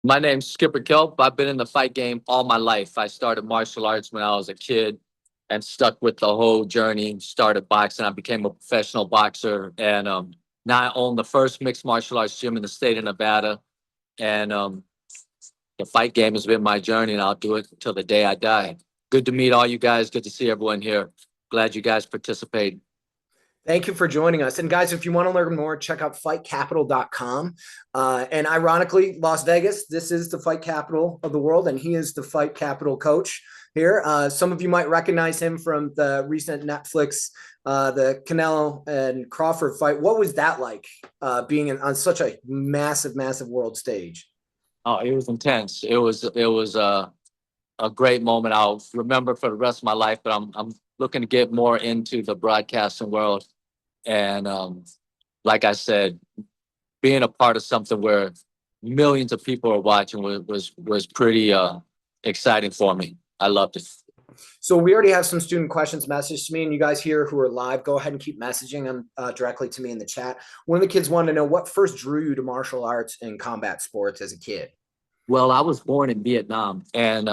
My name's Skipper Kelp. I've been in the fight game all my life. I started martial arts when I was a kid and stuck with the whole journey. Started boxing. I became a professional boxer, and now I own the first mixed martial arts gym in the state of Nevada. And the fight game has been my journey, and I'll do it until the day I die. Good to meet all you guys. Good to see everyone here. Glad you guys participate. Thank you for joining us. And guys, if you want to learn more, check out fightcapital.com. And ironically, Las Vegas, this is the fight capital of the world, and he is the fight capital coach here. Some of you might recognize him from the recent Netflix, the Canelo and Crawford fight. What was that like, being on such a massive, massive world stage? Oh, it was intense. It was a great moment I'll remember for the rest of my life. But I'm looking to get more into the broadcasting world, and like I said, being a part of something where millions of people are watching was pretty exciting for me. I loved it. So we already have some student questions messaged to me, and you guys here who are live, go ahead and keep messaging them directly to me in the chat. One of the kids wanted to know what first drew you to martial arts and combat sports as a kid. Well, I was born in Vietnam, and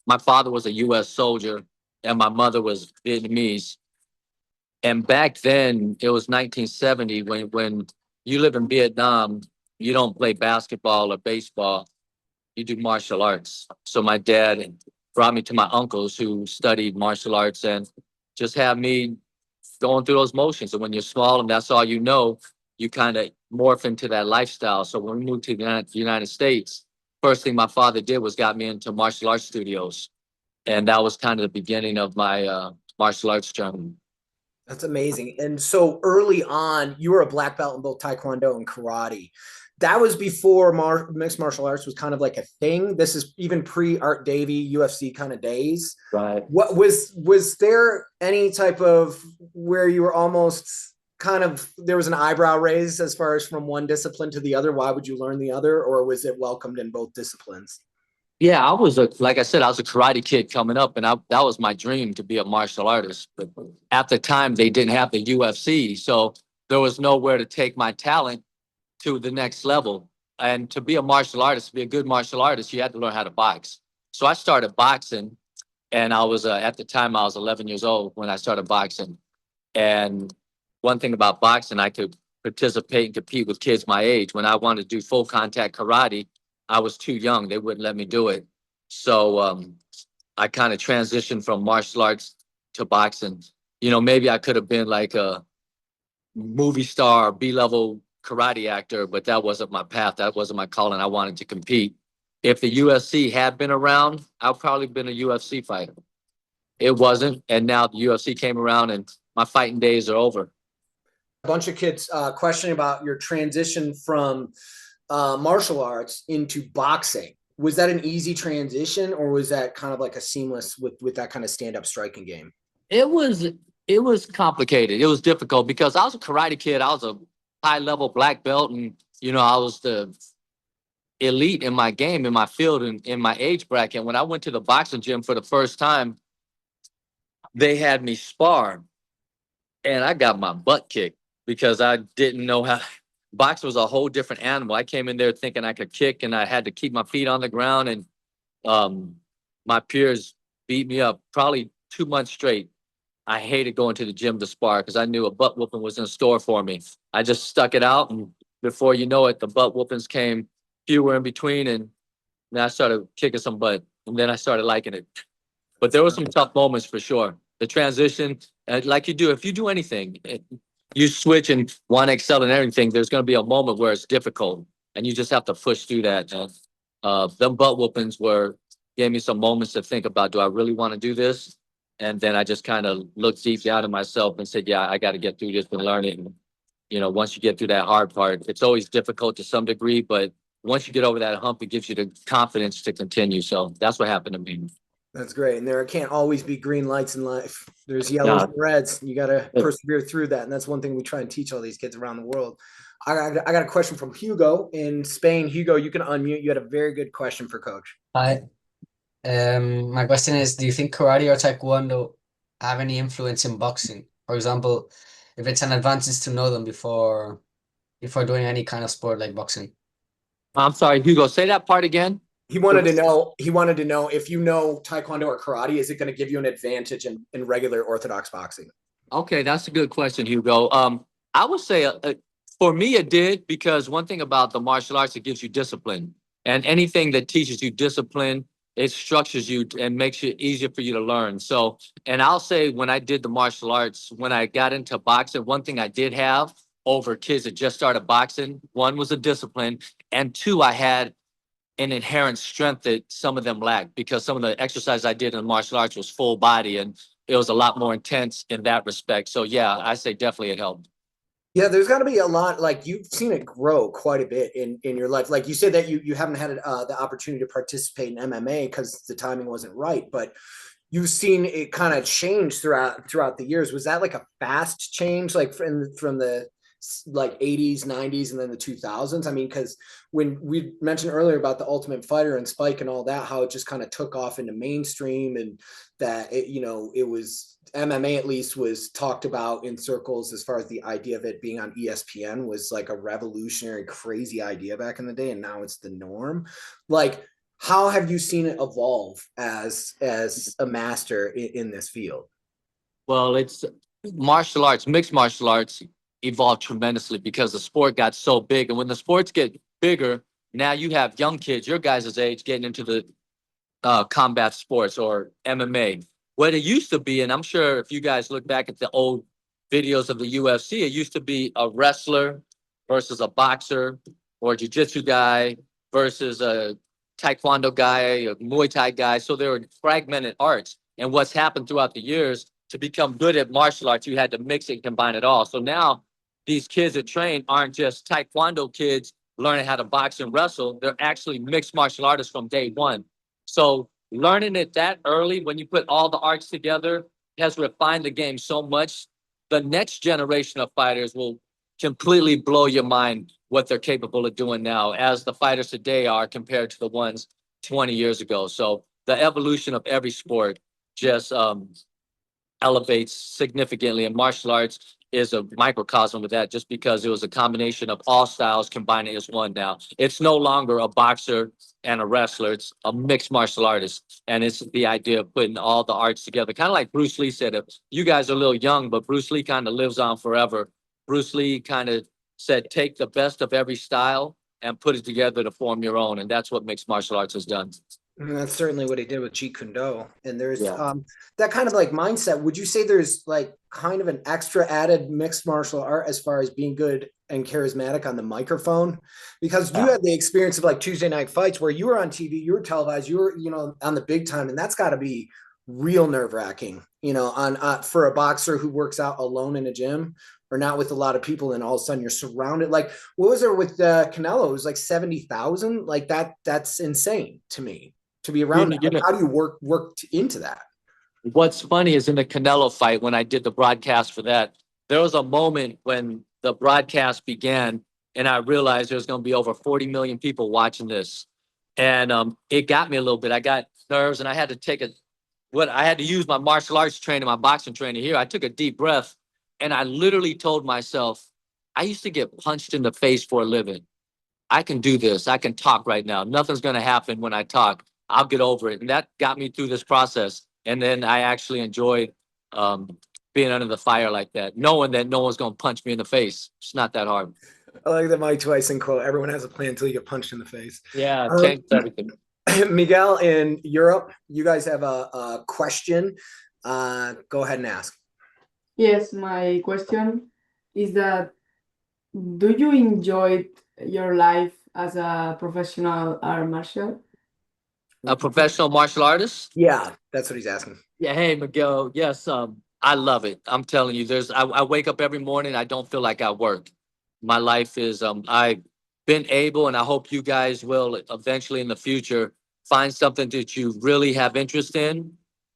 my father was a U.S. soldier, and my mother was Vietnamese. And back then, it was 1970 when you live in Vietnam, you don't play basketball or baseball, you do martial arts. So my dad brought me to my uncles who studied martial arts and just had me going through those motions. And when you're small and that's all you kind of morph into that lifestyle. So when we moved to the United States, first thing my father did was got me into martial arts studios. And that was kind of the beginning of my martial arts journey. That's amazing. And so early on, you were a black belt in both Taekwondo and karate. That was before mixed martial arts was kind of like a thing. This is even pre Art Davie, UFC kind of days. Right. What was there any type of where you were almost kind of there was an eyebrow raise as far as from one discipline to the other? Why would you learn the other, or was it welcomed in both disciplines? Yeah, like I said, I was a karate kid coming up, and that was my dream to be a martial artist. But at the time, they didn't have the UFC, so there was nowhere to take my talent to the next level. And to be a martial artist, to be a good martial artist, you had to learn how to box. So I started boxing, and I was at the time I was 11 years old when I started boxing. And one thing about boxing, I could participate and compete with kids my age. When I wanted to do full contact karate, I was too young. They wouldn't let me do it. So I kind of transitioned from martial arts to boxing. Maybe I could have been like a movie star, B-level karate actor, but that wasn't my path. That wasn't my calling. I wanted to compete. If the UFC had been around, I'd probably been a UFC fighter. It wasn't, and now the UFC came around, and my fighting days are over. A bunch of kids questioning about your transition from martial arts into boxing. Was that an easy transition, or was that kind of like a seamless with that kind of stand-up striking game? It was complicated. It was difficult because I was a karate kid. I was a high level black belt, and I was the elite in my game, in my field, and in my age bracket. When I went to the boxing gym for the first time, they had me spar, and I got my butt kicked because I didn't know how. Box was a whole different animal. I came in there thinking I could kick, and I had to keep my feet on the ground. And um, my peers beat me up probably 2 months straight. I hated going to the gym to spar because I knew a butt whooping was in store for me. I just stuck it out, and before you know it, the butt whoopings came fewer in between, and then I started kicking some butt, and then I started liking it. But there were some tough moments for sure. The transition, like you do, if you do anything, you switch and want to excel in everything. There's going to be a moment where it's difficult, and you just have to push through that. And them butt whoopings gave me some moments to think about: do I really want to do this? And then I just kind of looked deep down in myself and said, "Yeah, I got to get through this and learn it." And, once you get through that hard part, it's always difficult to some degree, but once you get over that hump, it gives you the confidence to continue. So that's what happened to me. That's great. And there can't always be green lights in life. There's yellows No, and reds. You got to persevere through that. And that's one thing we try and teach all these kids around the world. I got a question from Hugo in Spain. Hugo, you can unmute. You had a very good question for Coach. Hi. My question is, do you think karate or taekwondo have any influence in boxing? For example, if it's an advantage to know them before doing any kind of sport like boxing. I'm sorry, Hugo, say that part again. He wanted to know. He wanted to know if you know Taekwondo or karate, is it going to give you an advantage in regular Orthodox boxing? Okay, that's a good question, Hugo. I would say for me it did, because one thing about the martial arts, it gives you discipline, and anything that teaches you discipline, it structures you and makes it easier for you to learn. So, and I'll say when I did the martial arts, when I got into boxing, one thing I did have over kids that just started boxing, one was a discipline, and two, I had an inherent strength that some of them lacked, because some of the exercise I did in martial arts was full body, and it was a lot more intense in that respect. So yeah, I say definitely it helped. Yeah, there's got to be a lot. Like you've seen it grow quite a bit in your life. Like you said that you haven't had the opportunity to participate in MMA because the timing wasn't right, but you've seen it kind of change throughout the years. Was that like a fast change, like from the like 80s, 90s, and then the 2000s? I mean, because when we mentioned earlier about the Ultimate Fighter and Spike and all that, how it just kind of took off into mainstream, and that it was MMA, at least, was talked about in circles as far as the idea of it being on ESPN was like a revolutionary, crazy idea back in the day, and now it's the norm. Like, how have you seen it evolve as a master in this field? Well, it's martial arts, mixed martial arts evolved tremendously because the sport got so big. And when the sports get bigger, now you have young kids, your guys' age, getting into the combat sports or MMA. What it used to be, and I'm sure if you guys look back at the old videos of the UFC, it used to be a wrestler versus a boxer, or a jiu-jitsu guy versus a taekwondo guy, a Muay Thai guy. So there were fragmented arts. And what's happened throughout the years, to become good at martial arts, you had to mix it and combine it all. So now these kids that train aren't just taekwondo kids learning how to box and wrestle. They're actually mixed martial artists from day one. So learning it that early, when you put all the arts together, has refined the game so much. The next generation of fighters will completely blow your mind what they're capable of doing now, as the fighters today are compared to the ones 20 years ago. So the evolution of every sport just elevates significantly, and martial arts is a microcosm of that, just because it was a combination of all styles combining as one. Now it's no longer a boxer and a wrestler, it's a mixed martial artist, and it's the idea of putting all the arts together, kind of like Bruce Lee said. If you guys are a little young, but Bruce Lee kind of lives on forever. Bruce Lee kind of said, take the best of every style and put it together to form your own, and that's what mixed martial arts has done. And that's certainly what he did with Jeet Kune Do. And there's Yeah. that kind of like mindset. Would you say there's like kind of an extra added mixed martial art as far as being good and charismatic on the microphone? Because you had the experience of like Tuesday Night Fights where you were on TV, you were televised, you were, on the big time, and that's got to be real nerve wracking, on for a boxer who works out alone in a gym or not with a lot of people, and all of a sudden you're surrounded. Like, what was it with Canelo? It was like 70,000. Like that's insane to me to be around. How do you work into that? What's funny is in the Canelo fight, when I did the broadcast for that, there was a moment when the broadcast began and I realized there's going to be over 40 million people watching this. And it got me a little bit. I got nerves, and I had to I had to use my martial arts training, my boxing training here. I took a deep breath, and I literally told myself, I used to get punched in the face for a living. I can do this. I can talk right now. Nothing's going to happen when I talk. I'll get over it. And that got me through this process. And then I actually enjoyed being under the fire like that, knowing that no one's going to punch me in the face. It's not that hard. I like the Mike Tyson quote: "Everyone has a plan until you get punched in the face." Yeah, change everything. Miguel, in Europe, you guys have a question. Go ahead and ask. Yes, my question is that do you enjoy your life as a professional art martial? A professional martial artist? Yeah, that's what he's asking. Yeah. Hey, Miguel. Yes. I love it. I'm telling you, I wake up every morning. I don't feel like I work. My life is, I've been able, and I hope you guys will eventually in the future find something that you really have interest in,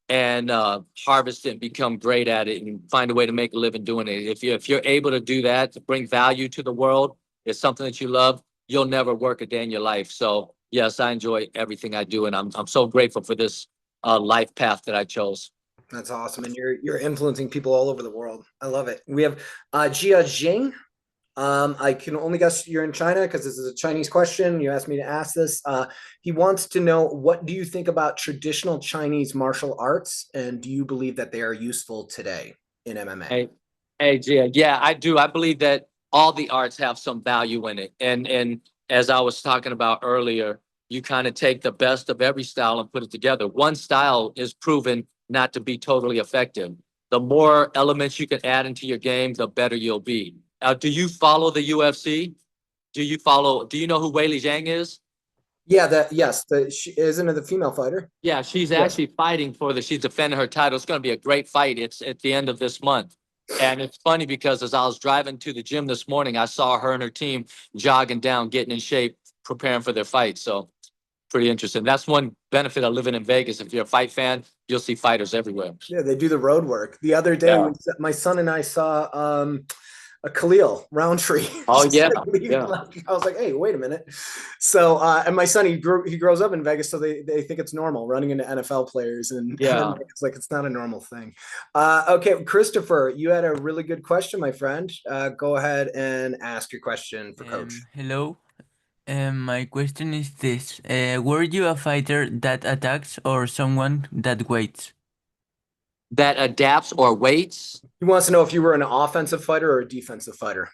and harvest it and become great at it and find a way to make a living doing it. If you're able to do that, to bring value to the world, it's something that you love, you'll never work a day in your life. So yes, I enjoy everything I do, and I'm so grateful for this life path that I chose. That's awesome. And you're influencing people all over the world. I love it. We have Jia Jing. I can only guess you're in China because this is a Chinese question. You asked me to ask this. He wants to know, what do you think about traditional Chinese martial arts, and do you believe that they are useful today in MMA? Hey, Gia. Yeah, I do. I believe that all the arts have some value in it. And as I was talking about earlier, you kind of take the best of every style and put it together. One style is proven not to be totally effective. The more elements you can add into your game, the better you'll be. Do you follow the UFC? Do you know who Weili Zhang is? Yeah, she isn't it the female fighter? Yeah, she's Yeah. actually fighting she's defending her title. It's going to be a great fight. It's at the end of this month. And it's funny because as I was driving to the gym this morning, I saw her and her team jogging down, getting in shape, preparing for their fight. So pretty interesting. That's one benefit of living in Vegas. If you're a fight fan, you'll see fighters everywhere. Yeah, they do the road work. The other day, Yeah. my son and I saw a Khalil Roundtree. Oh, yeah. Yeah. I was like, hey, wait a minute. So, and my son, he grows up in Vegas, so they think it's normal running into NFL players, and Yeah. it's like, it's not a normal thing. Okay, Christopher, you had a really good question, my friend. Go ahead and ask your question for Coach. Hello. My question is this. Were you a fighter that attacks or someone that waits? That adapts or waits. He wants to know if you were an offensive fighter or a defensive fighter.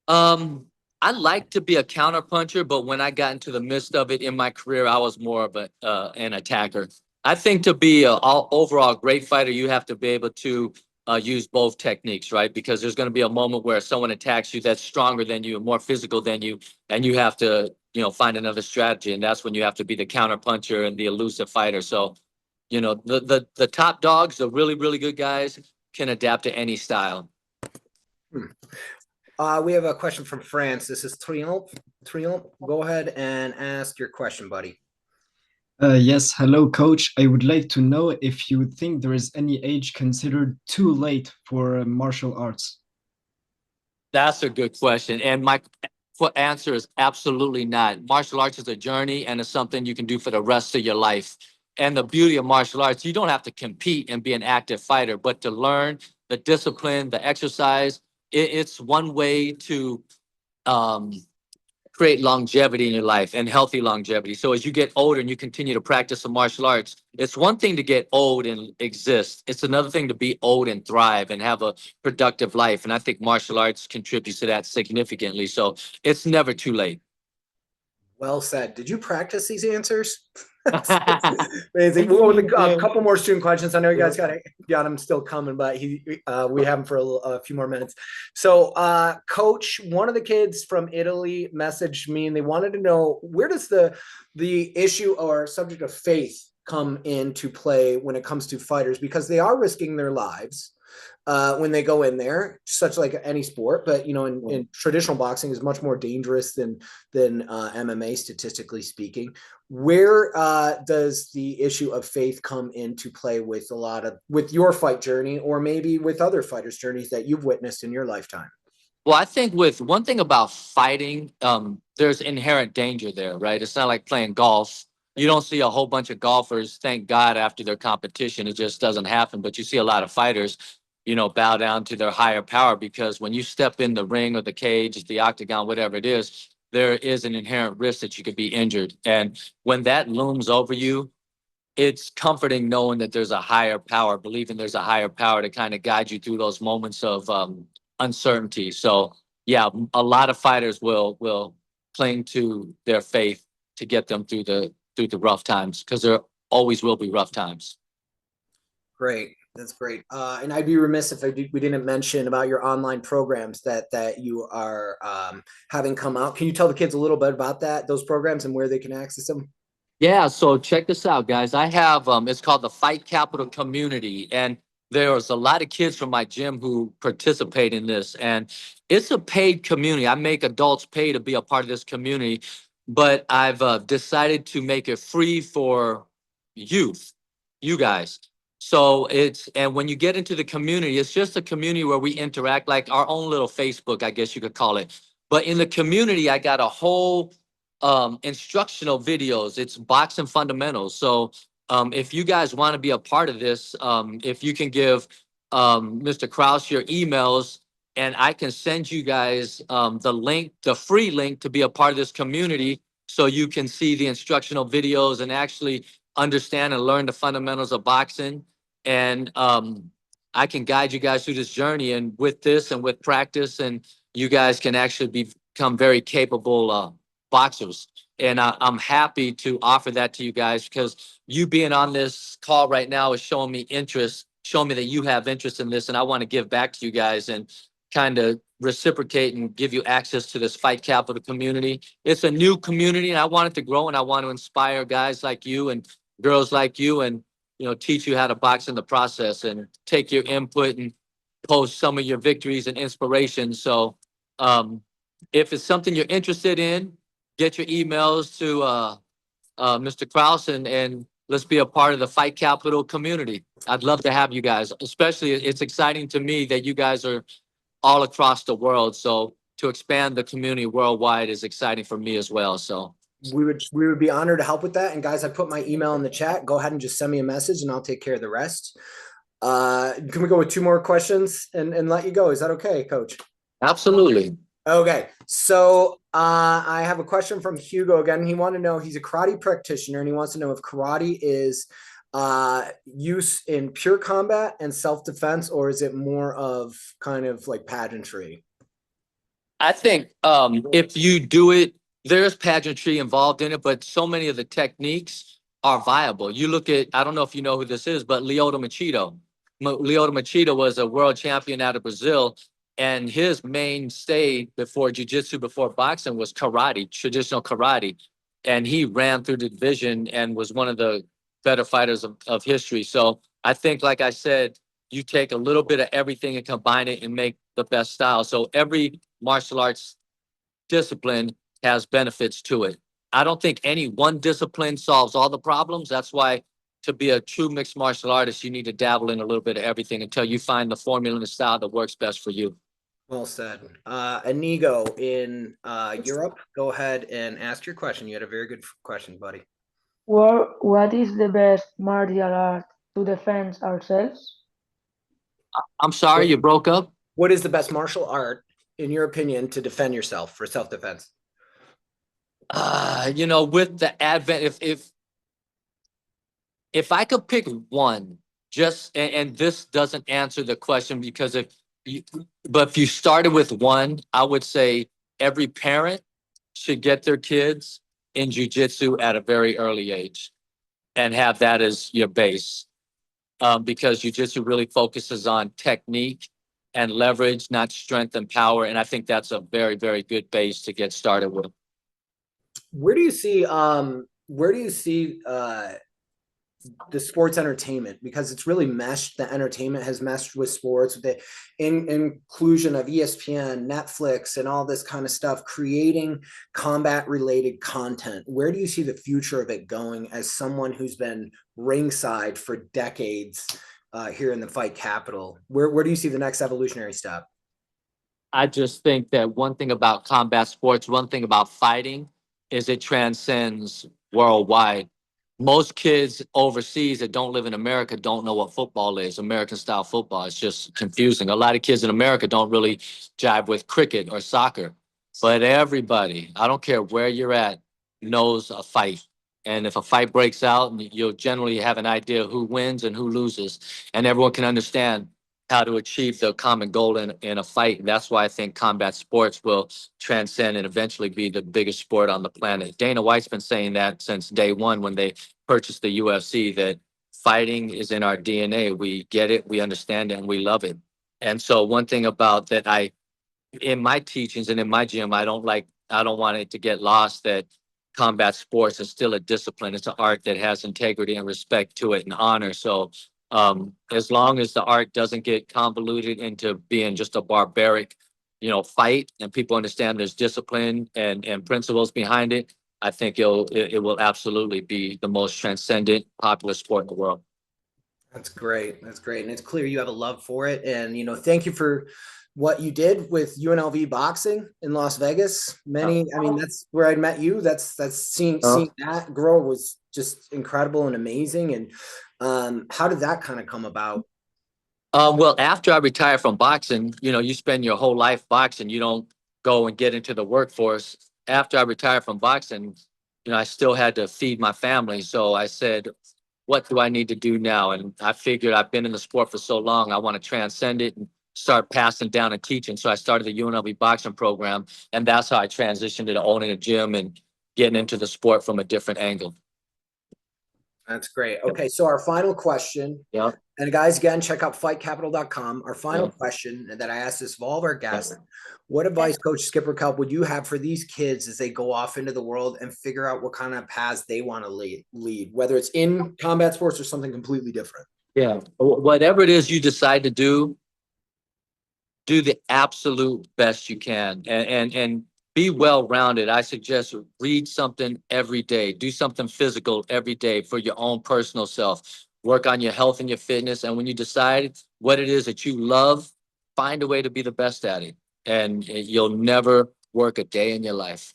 I like to be a counterpuncher, but when I got into the midst of it in my career, I was more of an attacker. I think to be an overall great fighter, you have to be able to use both techniques, right? Because there's going to be a moment where someone attacks you that's stronger than you, more physical than you, and you have to, find another strategy, and that's when you have to be the counterpuncher and the elusive fighter. So, the top dogs, the really, really good guys, can adapt to any style. We have a question from France. This is Triomphe. Go ahead and ask your question, buddy. Yes, hello, Coach. I would like to know if you think there is any age considered too late for martial arts. That's a good question. And my answer is absolutely not. Martial arts is a journey, and it's something you can do for the rest of your life. And the beauty of martial arts, you don't have to compete and be an active fighter, but to learn the discipline, the exercise, it's one way to create longevity in your life and healthy longevity. So as you get older and you continue to practice the martial arts, it's one thing to get old and exist. It's another thing to be old and thrive and have a productive life. And I think martial arts contributes to that significantly. So it's never too late. Well said. Did you practice these answers? Amazing. We'll go with a couple more student questions. I know you guys got them still coming, but we have them for a few more minutes. So, Coach, one of the kids from Italy messaged me, and they wanted to know, where does the issue or subject of faith come into play when it comes to fighters? Because they are risking their lives when they go in there, such like any sport, but in traditional boxing is much more dangerous than MMA, statistically speaking. Where does the issue of faith come into play with your fight journey, or maybe with other fighters' journeys that you've witnessed in your lifetime? Well, I think with one thing about fighting, there's inherent danger there, right? It's not like playing golf. You don't see a whole bunch of golfers, thank God, after their competition. It just doesn't happen. But you see a lot of fighters, bow down to their higher power, because when you step in the ring or the cage, the octagon, whatever it is, there is an inherent risk that you could be injured. And when that looms over you, it's comforting knowing that there's a higher power, believing there's a higher power to kind of guide you through those moments of uncertainty. So yeah, a lot of fighters will cling to their faith to get them through the rough times, because there always will be rough times. Great. That's great. And I'd be remiss if we didn't mention about your online programs that you are having come out. Can you tell the kids a little bit about those programs, and where they can access them? Yeah, so check this out, guys. I have it's called the Fight Capital Community, and there's a lot of kids from my gym who participate in this, and it's a paid community. I make adults pay to be a part of this community, but I've decided to make it free for you guys. So and when you get into the community, it's just a community where we interact, like our own little Facebook, I guess you could call it. But in the community, I got a whole instructional videos. It's boxing fundamentals. So if you guys want to be a part of this, if you can give Mr. Kraus your emails, and I can send you guys the link, the free link to be a part of this community, so you can see the instructional videos and actually understand and learn the fundamentals of boxing. And I can guide you guys through this journey. And with this and with practice, and you guys can actually become very capable boxers. And I'm happy to offer that to you guys, because you being on this call right now is showing me interest, showing me that you have interest in this. And I want to give back to you guys and kind of reciprocate and give you access to this Fight Capital community. It's a new community, and I want it to grow, and I want to inspire guys like you and girls like you, and teach you how to box in the process, and take your input and post some of your victories and inspirations. So if it's something you're interested in, get your emails to Mr. Kraus, and let's be a part of the Fight Capital community. I'd love to have you guys. Especially, it's exciting to me that you guys are all across the world. So to expand the community worldwide is exciting for me as well. So we would be honored to help with that. And guys, I put my email in the chat. Go ahead and just send me a message, and I'll take care of the rest. Can we go with 2 more questions and let you go? Is that okay, Coach? absolutely. Okay, so I have a question from Hugo again. He wanted to know, he's a karate practitioner, and he wants to know if karate is use in pure combat and self-defense, or is it more of kind of like pageantry? I think if you do it, there's pageantry involved in it, but so many of the techniques are viable. You look at, I don't know if you know who this is, but Lyoto Machida. Lyoto Machida was a world champion out of Brazil, and his mainstay before jiu-jitsu, before boxing, was karate, traditional karate. And he ran through the division and was one of the better fighters of history. So I think, like I said, you take a little bit of everything and combine it and make the best style. So every martial arts discipline has benefits to it. I don't think any one discipline solves all the problems. That's why, to be a true mixed martial artist, you need to dabble in a little bit of everything until you find the formula and the style that works best for you. Well said. Inigo in Europe, go ahead and ask your question. You had a very good question, buddy. What is the best martial art to defend ourselves? I'm sorry, you broke up. What is the best martial art, in your opinion, to defend yourself, for self-defense? With the advent, if I could pick one, and this doesn't answer the question, because if you started with one, I would say every parent should get their kids in jiu-jitsu at a very early age and have that as your base. Because jiu-jitsu really focuses on technique and leverage, not strength and power. And I think that's a very, very good base to get started with. Where do you see the sports entertainment? Because it's really meshed. The entertainment has meshed with sports, with the inclusion of ESPN, Netflix, and all this kind of stuff, creating combat related content. Where do you see the future of it going, as someone who's been ringside for decades here in the Fight Capital? Where do you see the next evolutionary step? I just think that one thing about combat sports, one thing about fighting, is it transcends worldwide. Most kids overseas that don't live in America don't know what football is, American style football. It's just confusing. A lot of kids in America don't really jive with cricket or soccer, but everybody, I don't care where you're at, knows a fight. And if a fight breaks out, you'll generally have an idea who wins and who loses, and everyone can understand how to achieve the common goal in a fight. And that's why I think combat sports will transcend and eventually be the biggest sport on the planet. Dana White's been saying that since day one, when they purchased the UFC, that fighting is in our DNA. We get it, we understand it, and we love it. And so one thing about that, in my teachings and in my gym, I don't want it to get lost that combat sports is still a discipline. It's an art that has integrity and respect to it and honor. So as long as the art doesn't get convoluted into being just a barbaric, fight, and people understand there's discipline and principles behind it, I think it will absolutely be the most transcendent, popular sport in the world. That's great. That's great. And it's clear you have a love for it. And, thank you for what you did with UNLV boxing in Las Vegas. That's where I met you. That's seeing that grow was just incredible and amazing. And how did that kind of come about? Well, after I retired from boxing, you spend your whole life boxing. You don't go and get into the workforce. After I retired from boxing, I still had to feed my family. So I said, what do I need to do now? And I figured I've been in the sport for so long, I want to transcend it and start passing down and teaching. So I started the UNLV boxing program, and that's how I transitioned to owning a gym and getting into the sport from a different angle. That's great. Okay, so our final question. Yeah. And guys, again, check out fightcapital.com. Our final Yeah. question that I asked this of all of our guests: what advice, Coach Skipper Kelp, would you have for these kids as they go off into the world and figure out what kind of paths they want to lead, whether it's in combat sports or something completely different? Yeah. Whatever it is you decide to do the absolute best you can, and be well-rounded. I suggest read something every day, do something physical every day for your own personal self, work on your health and your fitness. And when you decide what it is that you love, find a way to be the best at it, and you'll never work a day in your life.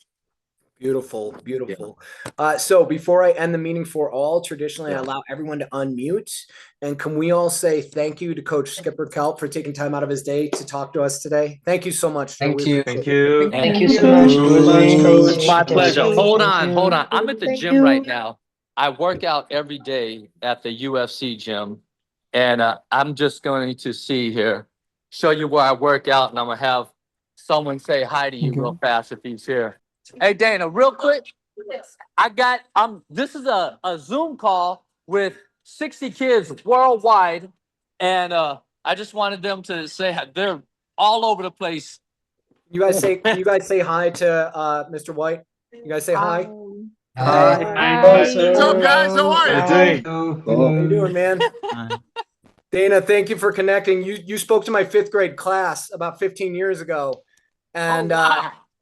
Beautiful, beautiful. So before I end the meeting for all, traditionally I allow everyone to unmute. And can we all say thank you to Coach Skipper Kelp for taking time out of his day to talk to us today? Thank you so much. Thank you. Thank you. Thank you so much. It's my pleasure. Thank you. Hold Thank on. you. I'm at the Thank gym you. right now. I work out every day at the UFC gym, and I'm just going to show you where I work out, and I'm gonna have someone say hi to you real fast if he's here. Hey, Dana, real quick. This is a Zoom call with 60 kids worldwide, and I just wanted them to say they're all over the place. You guys say hi to Mr. White. You guys say hi. Hi. What's up, guys? How are you? How you doing, man? Dana, thank you for connecting. You spoke to my 5th grade class about 15 years ago, and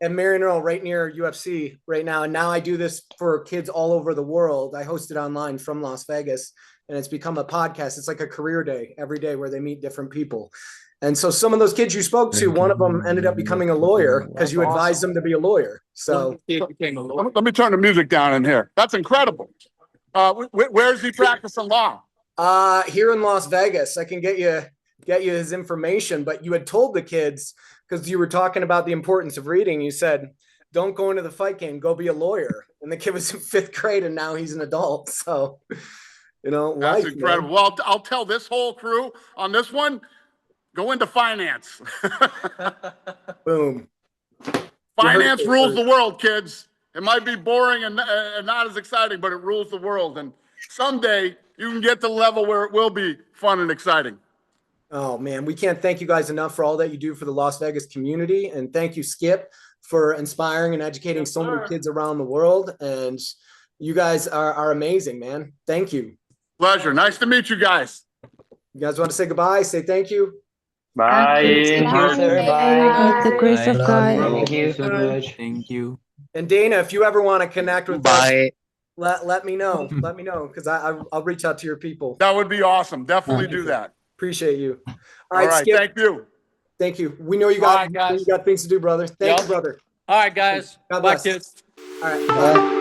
and Marion Earl right near UFC right now. And now I do this for kids all over the world. I host it online from Las Vegas, and it's become a podcast. It's like a career day every day where they meet different people. And so some of those kids you spoke to, one of them ended up becoming a lawyer because you advised them to be a lawyer. So Let me turn the music down in here. That's incredible. Where's he practicing law? here in Las Vegas, I can get you his information, but you had told the kids, because you were talking about the importance of reading, you said, don't go into the fight game, go be a lawyer. And the kid was in 5th grade and now he's an adult. So, That's life, incredible. man. Well, I'll tell this whole crew on this one, go into finance. Boom. Finance rules the world, kids. It might be boring and not as exciting, but it rules the world. And someday you can get to the level where it will be fun and exciting. Oh man, we can't thank you guys enough for all that you do for the Las Vegas community. And thank you, Skip, for inspiring and educating so many kids around the world. And you guys are amazing, man. Thank you. Pleasure. Nice to meet you guys. You guys want to say goodbye? Say thank you. Bye. Thank you, sir. Bye. The grace of God. Thank you so much. Thank you. And Dana, if you ever want to connect with us, Bye. let me know. Let me know, because I'll reach out to your people. That would be awesome. Definitely do that. Appreciate you. All right. Skip. Thank you. Thank you. We know you All got right, guys. things to do, brother. Thank you, brother. All right, guys. God Bye, bless. kids. All right. Bye.